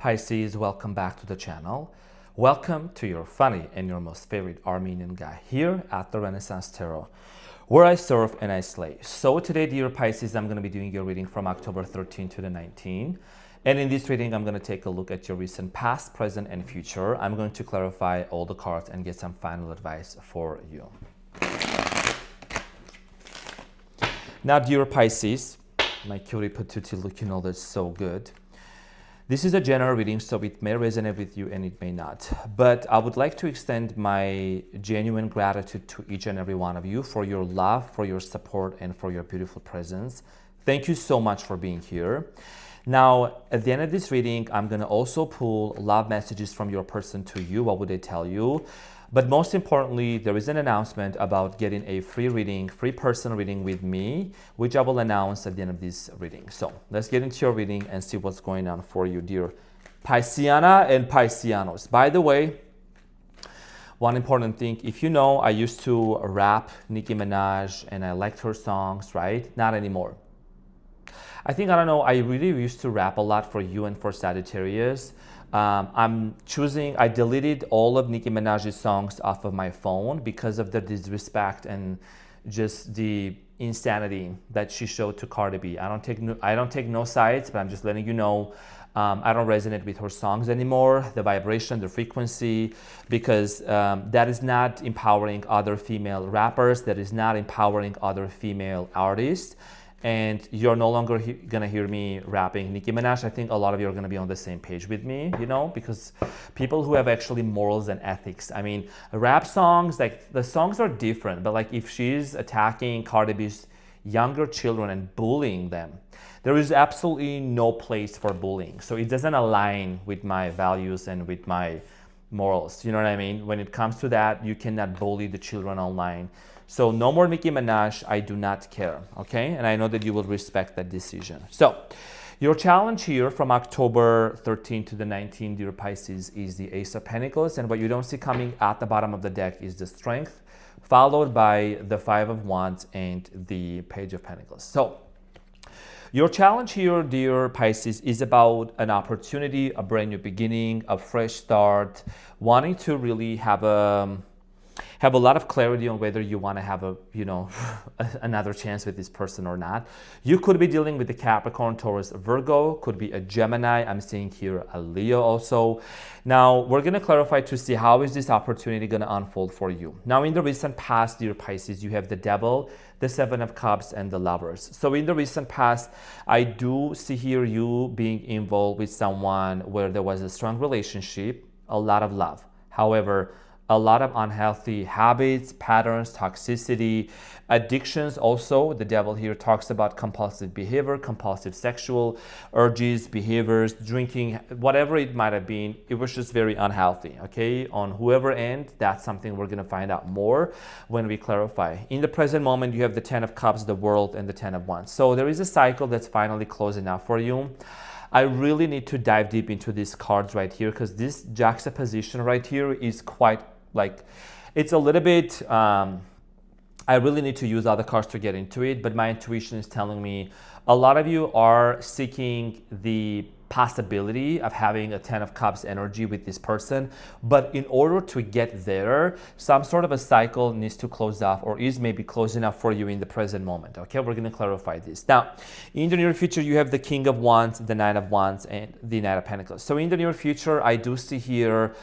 Pisces, welcome back to the channel. Welcome to your funny and your most favorite Armenian guy here at the Renaissance Tarot, where I serve and I slay. So today, dear Pisces, I'm going to be doing your reading from October 13 to the 19. And in this reading, I'm going to take a look at your recent past, present, and future. I'm going to clarify all the cards and get some final advice for you. Now, dear Pisces, my cutie patootie looking all that's so good. This is a general reading, so it may resonate with you and it may not. But I would like to extend my genuine gratitude to each and every one of you for your love, for your support, and for your beautiful presence. Thank you so much for being here. Now, at the end of this reading, I'm going to also pull love messages from your person to you. What would they tell you? But most importantly, there is an announcement about getting a free reading, free personal reading with me, which I will announce at the end of this reading. So let's get into your reading and see what's going on for you, dear Pisceana and Pisceanos. By the way, one important thing, if you know, I used to rap Nicki Minaj and I liked her songs, right? Not anymore. I really used to rap a lot for you and for Sagittarius. I deleted all of Nicki Minaj's songs off of my phone because of the disrespect and just the insanity that she showed to Cardi B. I don't take no sides, but I'm just letting you know I don't resonate with her songs anymore, the vibration, the frequency, because that is not empowering other female rappers, that is not empowering other female artists. And you're no longer gonna hear me rapping Nicki Minaj. I think a lot of you are gonna be on the same page with me, you know, because people who have actually morals and ethics. I mean, rap songs, like the songs are different, but like if she's attacking Cardi B's younger children and bullying them, there is absolutely no place for bullying. So it doesn't align with my values and with my morals. You know what I mean? When it comes to that, you cannot bully the children online. So no more Nicki Minaj, I do not care, okay? And I know that you will respect that decision. So your challenge here from October 13 to the 19, dear Pisces, is the Ace of Pentacles. And what you don't see coming at the bottom of the deck is the Strength, followed by the Five of Wands and the Page of Pentacles. So your challenge here, dear Pisces, is about an opportunity, a brand new beginning, a fresh start, wanting to really have a lot of clarity on whether you want to have another chance with this person or not. You could be dealing with the Capricorn, Taurus, Virgo, could be a Gemini. I'm seeing here a Leo also. Now, we're going to clarify to see how is this opportunity going to unfold for you. Now, in the recent past, dear Pisces, you have the Devil, the Seven of Cups, and the Lovers. So in the recent past, I do see here you being involved with someone where there was a strong relationship, a lot of love. However, a lot of unhealthy habits, patterns, toxicity, addictions. Also, the Devil here talks about compulsive behavior, compulsive sexual urges, behaviors, drinking, whatever it might have been. It was just very unhealthy, okay? On whoever end, that's something we're going to find out more when we clarify. In the present moment, you have the Ten of Cups, the World, and the Ten of Wands. So there is a cycle that's finally closing out for you. I really need to dive deep into these cards right here because this juxtaposition right here is quite it's a little bit, I really need to use other cards to get into it, but my intuition is telling me a lot of you are seeking the possibility of having a Ten of Cups energy with this person, but in order to get there, some sort of a cycle needs to close off or is maybe closing up for you in the present moment, okay? We're gonna clarify this. Now, in the near future, you have the King of Wands, the Knight of Wands, and the Knight of Pentacles. So in the near future, I do see here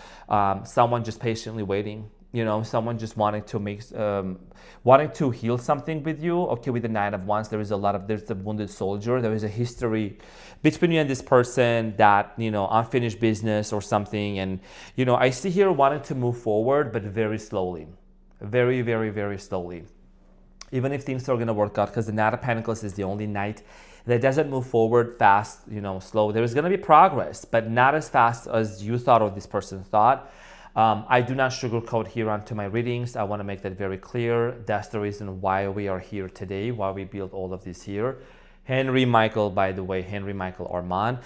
someone just patiently waiting, you know, someone just wanting to heal something with you. Okay, with the Knight of Wands, there's the wounded soldier. There is a history between you and this person that, you know, unfinished business or something. And, you know, I see here wanting to move forward, but very slowly, very, very, very slowly. Even if things are going to work out, because the Knight of Pentacles is the only knight that doesn't move forward fast, you know, slow. There's going to be progress, but not as fast as you thought or this person thought. I do not sugarcoat here onto my readings. I want to make that very clear. That's the reason why we are here today, why we build all of this here. Henry Michael, by the way, Henry Michael Arman.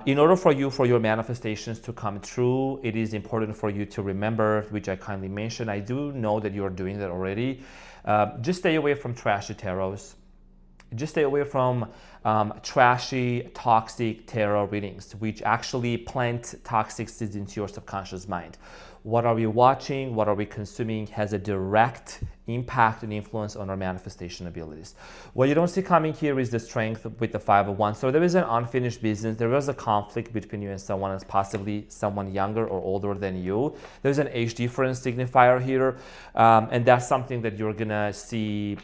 In order for your manifestations to come true, it is important for you to remember, which I kindly mentioned. I do know that you are doing that already. Just stay away from trashy tarots. Just stay away from trashy, toxic tarot readings, which actually plant toxic seeds into your subconscious mind. What are we watching? What are we consuming has a direct impact and influence on our manifestation abilities. What you don't see coming here is the strength with the 5 of Wands. So there is an unfinished business. There was a conflict between you and someone else, possibly someone younger or older than you. There's an age difference signifier here. And that's something that you're gonna see,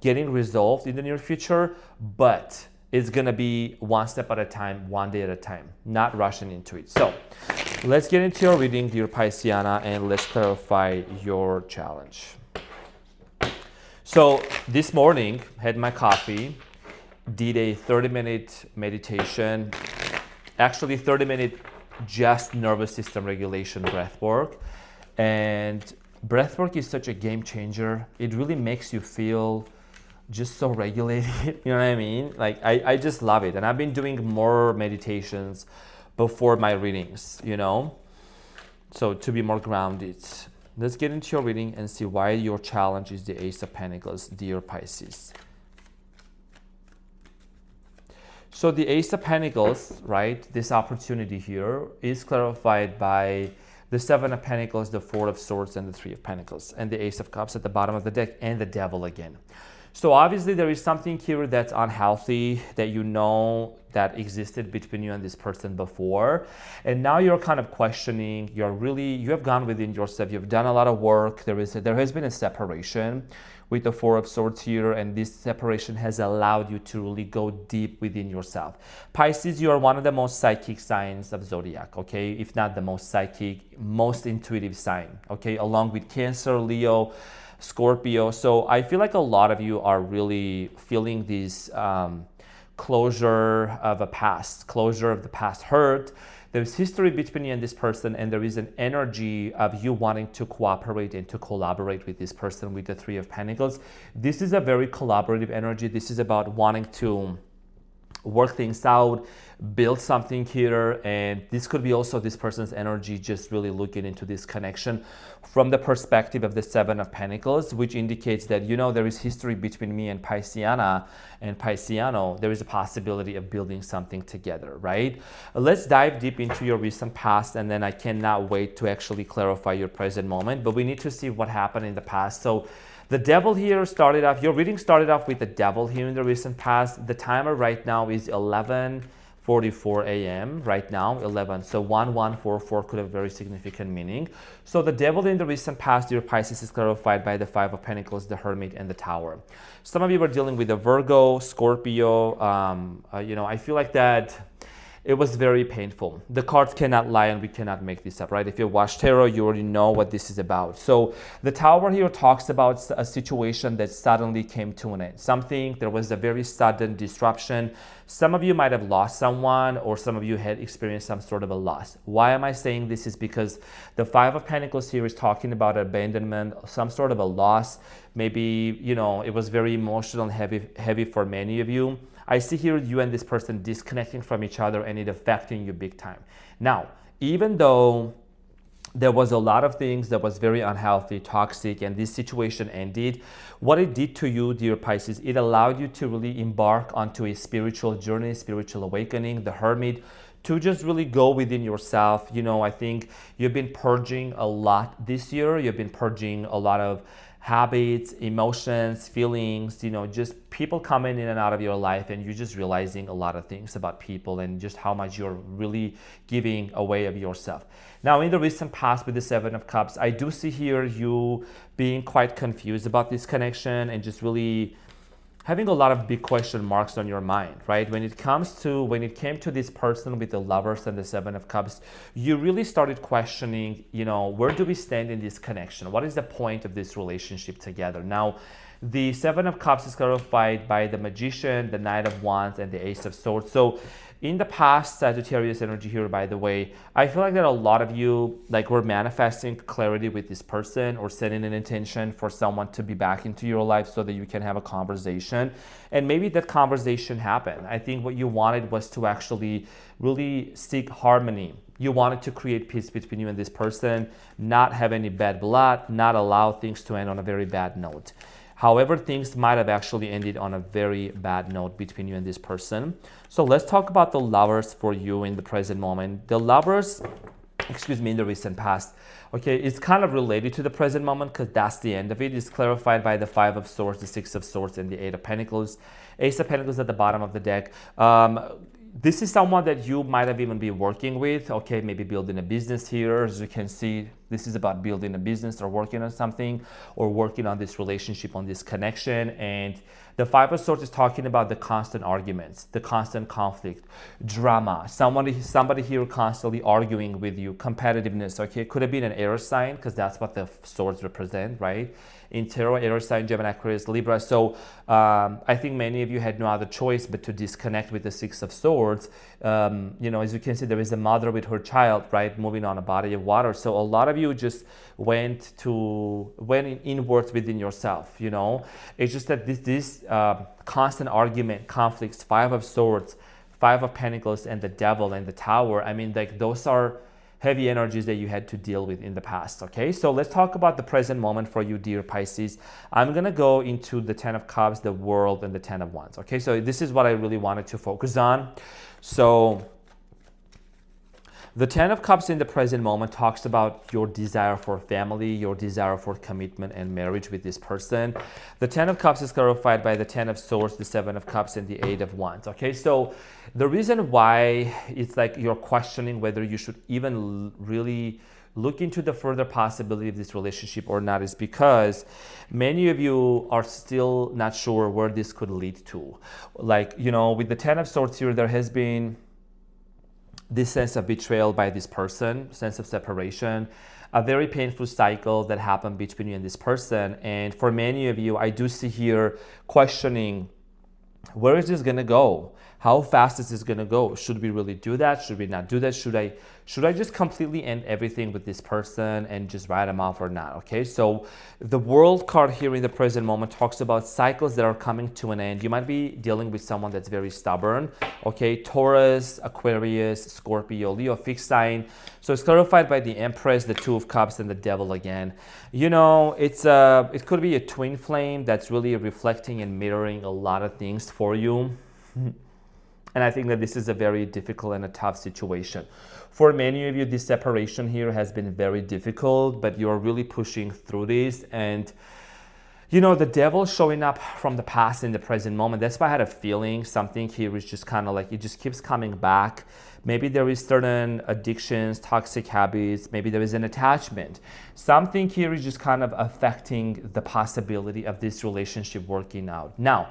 getting resolved in the near future, but it's gonna be one step at a time, one day at a time, not rushing into it. So let's get into your reading, dear Pisceana, and let's clarify your challenge. So this morning, had my coffee, did a 30-minute meditation, actually 30-minute just nervous system regulation breath work. And breath work is such a game changer. It really makes you feel just so regulated, you know what I mean? Like I just love it. And I've been doing more meditations before my readings, so to be more grounded. Let's get into your reading and see why your challenge is the Ace of Pentacles, dear Pisces. So the Ace of Pentacles, right, this opportunity here is clarified by the 7 of Pentacles, the 4 of Swords, and the 3 of Pentacles, and the Ace of Cups at the bottom of the deck, and the Devil again. So obviously there is something here that's unhealthy that that existed between you and this person before. And now you're kind of questioning, you have gone within yourself, you've done a lot of work. There has been a separation with the 4 of Swords here, and this separation has allowed you to really go deep within yourself. Pisces, you are one of the most psychic signs of zodiac, okay? If not the most psychic, most intuitive sign, okay? Along with Cancer, Leo, Scorpio. So I feel like a lot of you are really feeling this closure of the past hurt. There's history between you and this person, and there is an energy of you wanting to cooperate and to collaborate with this person with the 3 of Pentacles. This is a very collaborative energy. This is about wanting to work things out, build something here, and this could be also this person's energy just really looking into this connection from the perspective of the 7 of Pentacles, which indicates that there is history between me and Pisceana and Pisceano. There is a possibility of building something together, right? Let's dive deep into your recent past, and then I cannot wait to actually clarify your present moment, but we need to see what happened in the past. So the Devil here your reading started off with the Devil here in the recent past. The timer right now is 11:44 a.m. right now, 11. So 1144 could have very significant meaning. So the Devil in the recent past, dear Pisces, is clarified by the 5 of Pentacles, the Hermit, and the Tower. Some of you are dealing with a Virgo, Scorpio. I feel like that it was very painful. The cards cannot lie, and we cannot make this up, right? If you watch tarot, you already know what this is about. So the Tower here talks about a situation that suddenly came to an end. There was a very sudden disruption. Some of you might have lost someone, or some of you had experienced some sort of a loss. Why am I saying this? Is because the 5 of Pentacles here is talking about abandonment, some sort of a loss. Maybe, it was very emotional and heavy for many of you. I see here you and this person disconnecting from each other, and it affecting you big time. Now, even though there was a lot of things that was very unhealthy, toxic, and this situation ended, what it did to you, dear Pisces, it allowed you to really embark onto a spiritual journey, spiritual awakening, the Hermit, to just really go within yourself. I think you've been purging a lot this year. You've been purging a lot of habits, emotions, feelings, just people coming in and out of your life, and you're just realizing a lot of things about people and just how much you're really giving away of yourself. Now, in the recent past with the 7 of Cups, I do see here you being quite confused about this connection and just really having a lot of big question marks on your mind, right? When it came to this person with the Lovers and the 7 of Cups, you really started questioning, where do we stand in this connection? What is the point of this relationship together? Now, the 7 of Cups is clarified by the Magician, the Knight of Wands, and the Ace of Swords. So in the past, Sagittarius energy here, by the way, I feel like that a lot of you were manifesting clarity with this person or setting an intention for someone to be back into your life so that you can have a conversation. And maybe that conversation happened. I think what you wanted was to actually really seek harmony. You wanted to create peace between you and this person, not have any bad blood, not allow things to end on a very bad note. However, things might have actually ended on a very bad note between you and this person. So let's talk about the lovers for you in the present moment. The lovers, in the recent past. Okay, it's kind of related to the present moment because that's the end of it. It's clarified by the Five of Swords, the Six of Swords, and the Eight of Pentacles. Ace of Pentacles at the bottom of the deck. This is someone that you might have even been working with. Okay, maybe building a business here. As you can see, this is about building a business or working on something or working on this relationship, on this connection. And the Five of Swords is talking about the constant arguments, the constant conflict, drama, somebody here constantly arguing with you, competitiveness. Okay, it could have been an air sign because that's what the swords represent, right? In tarot, air sign, Gemini, Aquarius, Libra. So I think many of you had no other choice but to disconnect with the Six of Swords. As you can see, there is a mother with her child, right, moving on a body of water. So a lot of you just went inwards within yourself. It's just that this constant argument, conflicts, Five of Swords, Five of Pentacles, and the Devil and the Tower. I mean, like, those are heavy energies that you had to deal with in the past. Okay, so let's talk about the present moment for you, dear Pisces. I'm gonna go into the Ten of Cups, the World, and the Ten of Wands. Okay, so this is what I really wanted to focus on. So the Ten of Cups in the present moment talks about your desire for family, your desire for commitment and marriage with this person. The Ten of Cups is clarified by the Ten of Swords, the Seven of Cups, and the Eight of Wands. Okay, so the reason why it's like you're questioning whether you should even really look into the further possibility of this relationship or not is because many of you are still not sure where this could lead to. Like, with the Ten of Swords here, there has been this sense of betrayal by this person, sense of separation, a very painful cycle that happened between you and this person. And for many of you, I do see here questioning, where is this gonna go? How fast is this gonna go? Should we really do that? Should we not do that? Should I just completely end everything with this person and just write them off or not? Okay, so the World card here in the present moment talks about cycles that are coming to an end. You might be dealing with someone that's very stubborn. Okay, Taurus, Aquarius, Scorpio, Leo, fixed sign. So it's clarified by the Empress, the Two of Cups, and the Devil again. It could be a twin flame that's really reflecting and mirroring a lot of things for you. And I think that this is a very difficult and a tough situation. For many of you, this separation here has been very difficult, but you're really pushing through this. And, the devil showing up from the past in the present moment. That's why I had a feeling something here is just kind of like, it just keeps coming back. Maybe there is certain addictions, toxic habits. Maybe there is an attachment. Something here is just kind of affecting the possibility of this relationship working out. Now,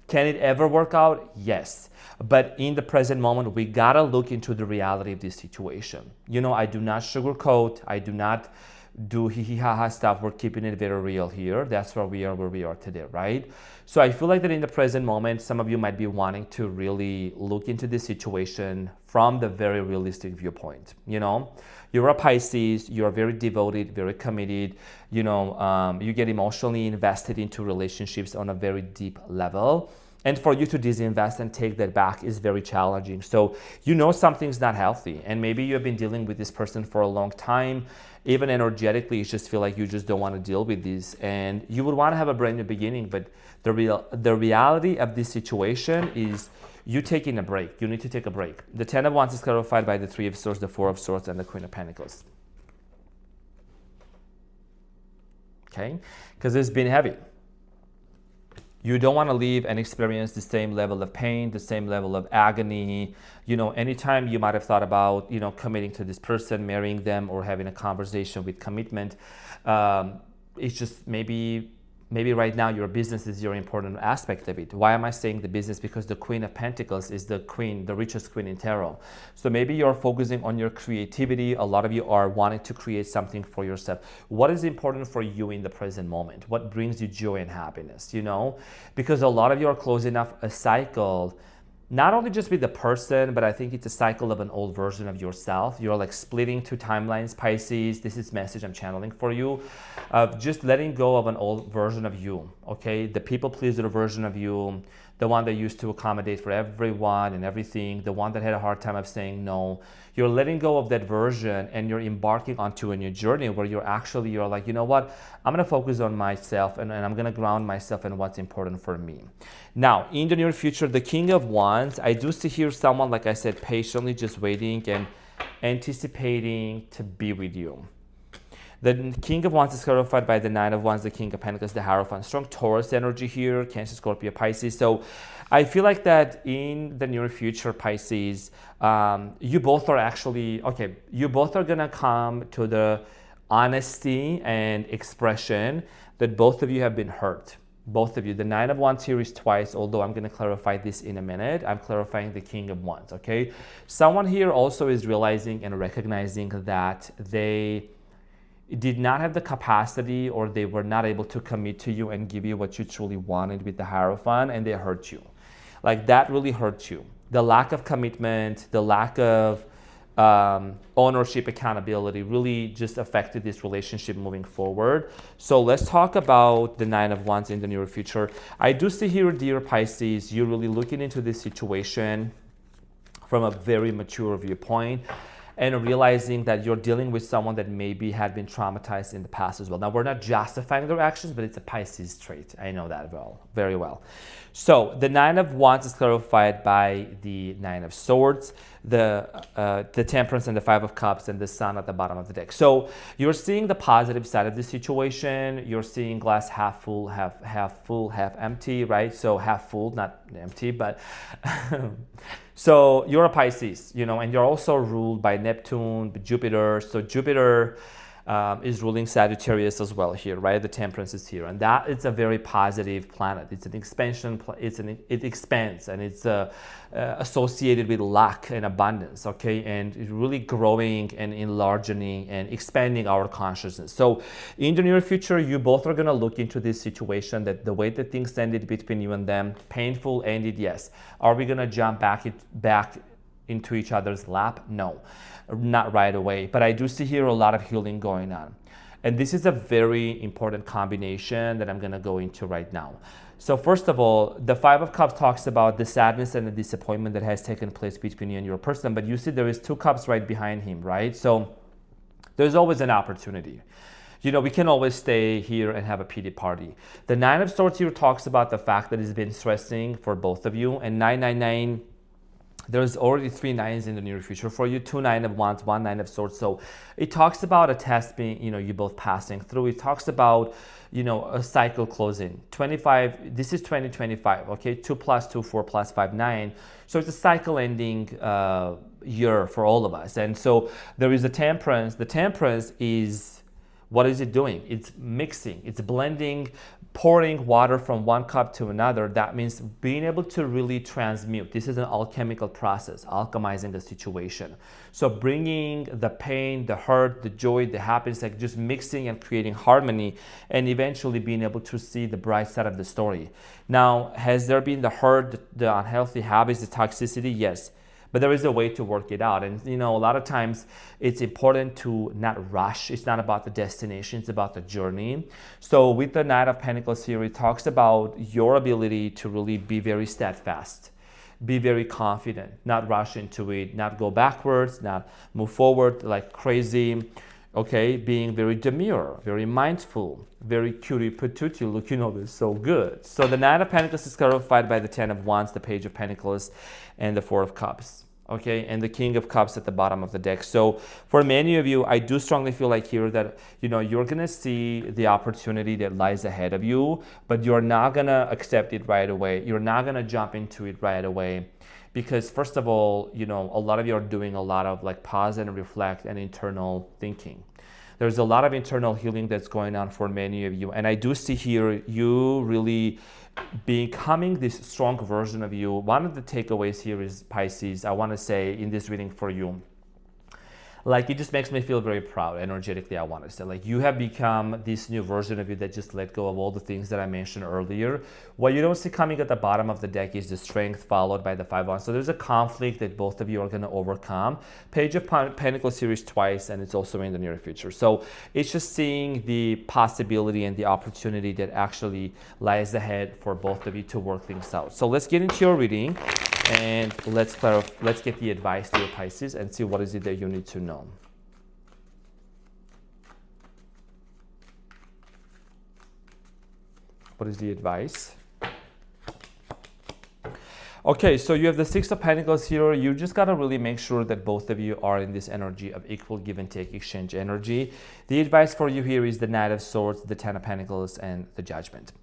can it ever work out? Yes. But in the present moment, we gotta look into the reality of this situation. I do not sugarcoat. I do not do hee-hee-ha-ha stuff. We're keeping it very real here. That's where we are today, right? So I feel like that in the present moment, some of you might be wanting to really look into this situation from the very realistic viewpoint. You're a Pisces, you're very devoted, very committed, you get emotionally invested into relationships on a very deep level. And for you to disinvest and take that back is very challenging. So something's not healthy. And maybe you have been dealing with this person for a long time. Even energetically, you just feel like you just don't want to deal with this. And you would want to have a brand new beginning. But the reality of this situation is you taking a break. You need to take a break. The Ten of Wands is clarified by the Three of Swords, the Four of Swords, and the Queen of Pentacles. Okay? Because it's been heavy. You don't want to leave and experience the same level of pain, the same level of agony. Anytime you might have thought about, committing to this person, marrying them, or having a conversation with commitment, it's just maybe right now your business is your important aspect of it. Why am I saying the business? Because the Queen of Pentacles is the queen, the richest queen in tarot. So maybe you're focusing on your creativity. A lot of you are wanting to create something for yourself. What is important for you in the present moment? What brings you joy and happiness, Because a lot of you are closing off a cycle, not only just with the person, but I think it's a cycle of an old version of yourself. You're like splitting two timelines, Pisces. This is message I'm channeling for you, of just letting go of an old version of you, okay? The people pleaser version of you, the one that used to accommodate for everyone and everything, the one that had a hard time of saying no. You're letting go of that version and you're embarking onto a new journey where you're like, you know what, I'm gonna focus on myself and I'm gonna ground myself in what's important for me. Now, in the near future, the King of Wands, I do see here someone, like I said, patiently just waiting and anticipating to be with you. The King of Wands is clarified by the Nine of Wands, the King of Pentacles, the Hierophant. Strong Taurus energy here, Cancer, Scorpio, Pisces. So I feel like that in the near future, Pisces, you both are gonna come to the honesty and expression that both of you have been hurt. Both of you. The Nine of Wands here is twice, although I'm going to clarify this in a minute. I'm clarifying the King of Wands, okay? Someone here also is realizing and recognizing that they did not have the capacity or they were not able to commit to you and give you what you truly wanted with the Hierophant, and they hurt you. Like, that really hurt you. The lack of commitment, the lack of ownership, accountability really just affected this relationship moving forward. So let's talk about the Nine of Wands in the near future. I do see here, dear Pisces, you're really looking into this situation from a very mature viewpoint and realizing that you're dealing with someone that maybe had been traumatized in the past as well. Now, we're not justifying their actions, but it's a Pisces trait. I know that very well. So the Nine of Wands is clarified by the Nine of Swords, the Temperance and the Five of Cups, and the Sun at the bottom of the deck. So you're seeing the positive side of the situation. You're seeing glass half full, half empty, right? So half full, not empty, but so you're a Pisces, and you're also ruled by Neptune, Jupiter. So Jupiter is ruling Sagittarius as well here, right? The Temperance is here, and that it's a very positive planet. It's an expansion. It expands, and it's associated with luck and abundance. Okay, and it's really growing and enlarging and expanding our consciousness. So in the near future, you both are gonna look into this situation, that the way that things ended between you and them, painful ended. Yes. Are we gonna jump back into each other's lap? No, not right away. But I do see here a lot of healing going on. And this is a very important combination that I'm going to go into right now. So first of all, the Five of Cups talks about the sadness and the disappointment that has taken place between you and your person. But you see there is two cups right behind him, right? So there's always an opportunity. We can always stay here and have a pity party. The Nine of Swords here talks about the fact that it's been stressing for both of you. And 999, there's already 3 nines in the near future for you, 2 Nine of Wands, 1 Nine of Swords. So it talks about a test being, you both passing through. It talks about, a cycle closing. 25, this is 2025, okay? 2 plus 2, 4 plus 5, 9. So it's a cycle ending year for all of us. And so there is a Temperance. The Temperance is, what is it doing? It's mixing, it's blending, pouring water from one cup to another. That means being able to really transmute. This is an alchemical process, alchemizing the situation. So bringing the pain, the hurt, the joy, the happiness, like just mixing and creating harmony, and eventually being able to see the bright side of the story. Now, has there been the hurt, the unhealthy habits, the toxicity? Yes. But there is a way to work it out. And, a lot of times it's important to not rush. It's not about the destination, it's about the journey. So with the Knight of Pentacles here, it talks about your ability to really be very steadfast, be very confident, not rush into it, not go backwards, not move forward like crazy. Okay, being very demure, very mindful, very cutie patootie, looking over so good. So the Nine of Pentacles is clarified by the 10 of Wands, the Page of Pentacles, and the 4 of Cups. Okay, and the King of Cups at the bottom of the deck. So for many of you, I do strongly feel like here that, you're gonna see the opportunity that lies ahead of you, but you're not gonna accept it right away. You're not gonna jump into it right away. Because first of all, a lot of you are doing a lot of like pause and reflect and internal thinking. There's a lot of internal healing that's going on for many of you. And I do see here you really becoming this strong version of you. One of the takeaways here is, Pisces, I want to say in this reading for you, like it just makes me feel very proud energetically. I want to say, like, you have become this new version of you that just let go of all the things that I mentioned earlier. What you don't see coming at the bottom of the deck is the strength followed by the 5-1. So there's a conflict that both of you are going to overcome. Page of Pentacles series twice, and it's also in the near future. So it's just seeing the possibility and the opportunity that actually lies ahead for both of you to work things out. So let's get into your reading. And let's get the advice to your Pisces and see what is it that you need to know. What is the advice? Okay, so you have the Six of Pentacles here. You just got to really make sure that both of you are in this energy of equal give and take exchange energy. The advice for you here is the Knight of Swords, the Ten of Pentacles, and the Judgment.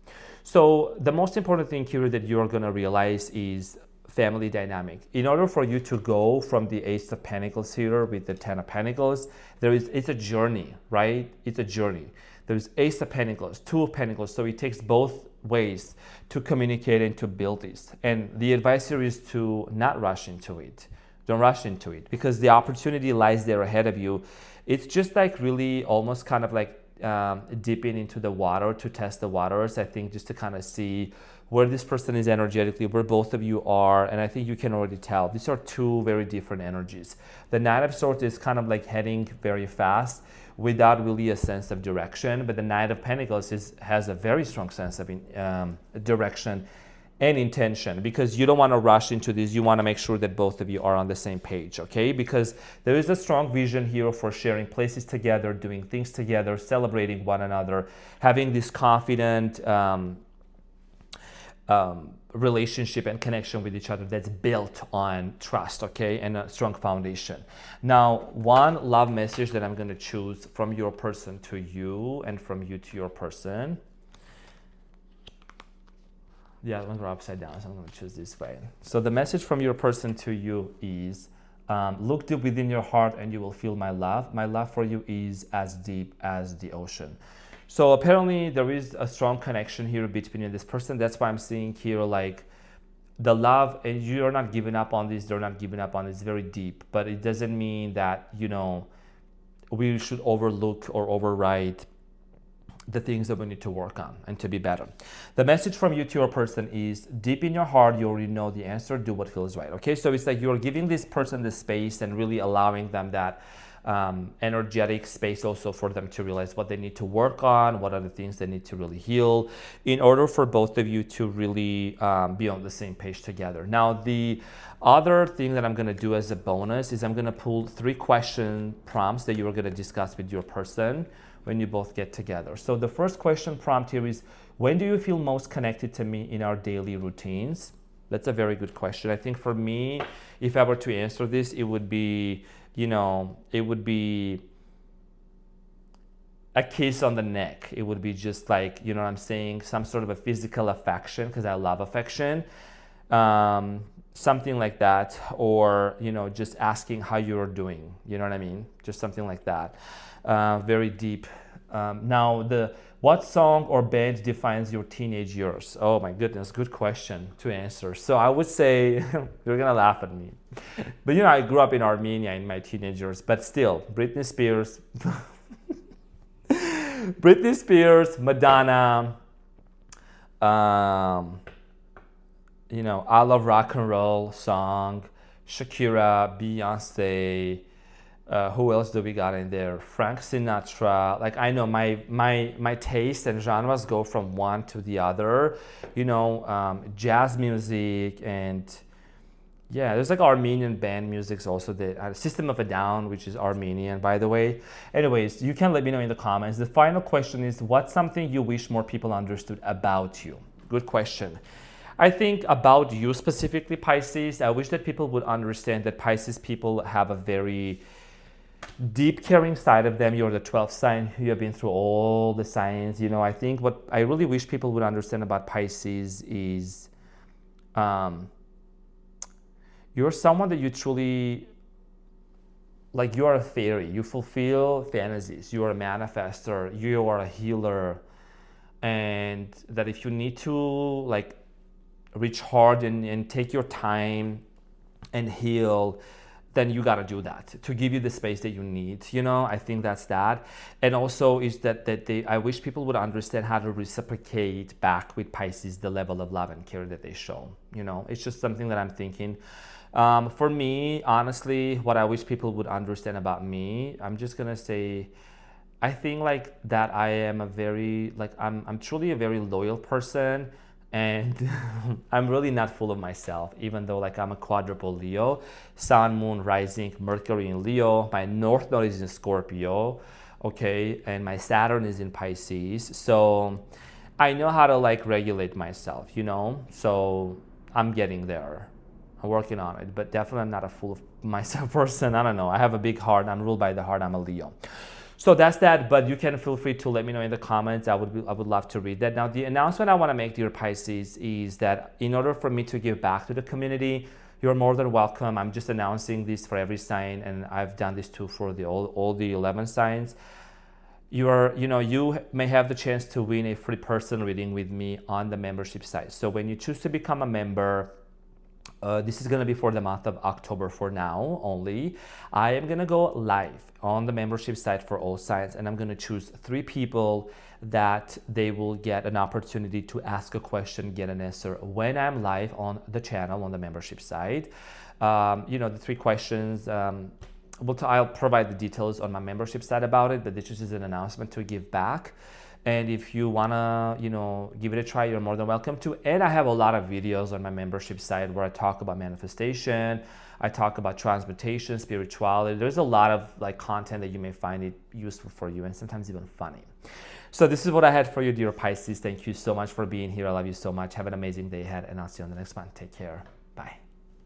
So the most important thing here that you're going to realize is family dynamic. In order for you to go from the Ace of Pentacles here with the Ten of Pentacles, it's a journey, right? It's a journey. There's Ace of Pentacles, Two of Pentacles, so it takes both ways to communicate and to build this. And the advice here is to not rush into it. Don't rush into it because the opportunity lies there ahead of you. It's just like really almost kind of like dipping into the water to test the waters, I think, just to kind of see where this person is energetically, where both of you are, and I think you can already tell. These are two very different energies. The Knight of Swords is kind of like heading very fast without really a sense of direction, but the Knight of Pentacles has a very strong sense of direction and intention, because you don't want to rush into this. You want to make sure that both of you are on the same page, okay? Because there is a strong vision here for sharing places together, doing things together, celebrating one another, having this confident relationship and connection with each other that's built on trust, okay, and a strong foundation. Now, one love message that I'm going to choose from your person to you and from you to your person. Yeah, I'm going to go upside down, so I'm going to choose this way. So the message from your person to you is, look deep within your heart and you will feel my love. My love for you is as deep as the ocean. So apparently there is a strong connection here between you and this person. That's why I'm seeing here like the love, and you're not giving up on this, they're not giving up on this. It's very deep, but it doesn't mean that, you know, we should overlook or override the things that we need to work on and to be better. The message from you to your person is, deep in your heart, you already know the answer, do what feels right, okay? So it's like you're giving this person the space and really allowing them that energetic space also for them to realize what they need to work on, what are the things they need to really heal in order for both of you to really be on the same page together. Now, the other thing that I'm going to do as a bonus is I'm going to pull 3 question prompts that you are going to discuss with your person when you both get together. So the first question prompt here is, when do you feel most connected to me in our daily routines? That's a very good question. I think for me, if I were to answer this, it would be, you know, it would be a kiss on the neck. It would be just like, you know what I'm saying, some sort of a physical affection, because I love affection. Something like that, or, you know, just asking how you're doing, you know what I mean? Just something like that. Very deep. Now, what song or band defines your teenage years? Oh my goodness, good question to answer. So I would say, you're gonna laugh at me, but you know, I grew up in Armenia in my teenage years, but still, Britney Spears, Britney Spears, Madonna, you know, I Love Rock and Roll song, Shakira, Beyonce, who else do we got in there? Frank Sinatra. Like, I know my taste and genres go from one to the other, you know, jazz music, and yeah, there's like Armenian band music also. The System of a Down, which is Armenian, by the way. Anyways, you can let me know in the comments. The final question is, what's something you wish more people understood about you? Good question. I think about you specifically, Pisces, I wish that people would understand that Pisces people have a very deep caring side of them. You're the 12th sign. You have been through all the signs. You know, I think what I really wish people would understand about Pisces is you're someone that you truly, like, you are a fairy. You fulfill fantasies. You are a manifester. You are a healer. And that if you need to, like, reach hard and take your time and heal, then you got to do that to give you the space that you need. I think that's that. And also is I wish people would understand how to reciprocate back with Pisces the level of love and care that they show. It's just something that I'm thinking. For me, honestly, what I wish people would understand about me, I'm just gonna say, I think like that I am I'm truly a very loyal person, and I'm really not full of myself, even though like I'm a quadruple Leo, Sun, Moon, Rising, Mercury in Leo, my North Node is in Scorpio, okay, and my Saturn is in Pisces. So I know how to like regulate myself, so I'm getting there. I'm working on it, but definitely I'm not a full of myself person. I don't know. I have a big heart. I'm ruled by the heart. I'm a Leo. So that's that, but you can feel free to let me know in the comments. I would love to read that. Now, the announcement I want to make, dear Pisces, is that in order for me to give back to the community, you're more than welcome. I'm just announcing this for every sign, and I've done this too for all the 11 signs. You may have the chance to win a free person reading with me on the membership site. So when you choose to become a member, this is going to be for the month of October for now only. I am going to go live on the membership site for all signs, and I'm going to choose 3 people that they will get an opportunity to ask a question, get an answer when I'm live on the channel on the membership site. The 3 questions, I'll provide the details on my membership site about it, but this is an announcement to give back. And if you wanna, give it a try, you're more than welcome to. And I have a lot of videos on my membership site where I talk about manifestation, I talk about transmutation, spirituality. There's a lot of like content that you may find it useful for you, and sometimes even funny. So this is what I had for you, dear Pisces. Thank you so much for being here. I love you so much. Have an amazing day ahead, and I'll see you on the next one. Take care. Bye.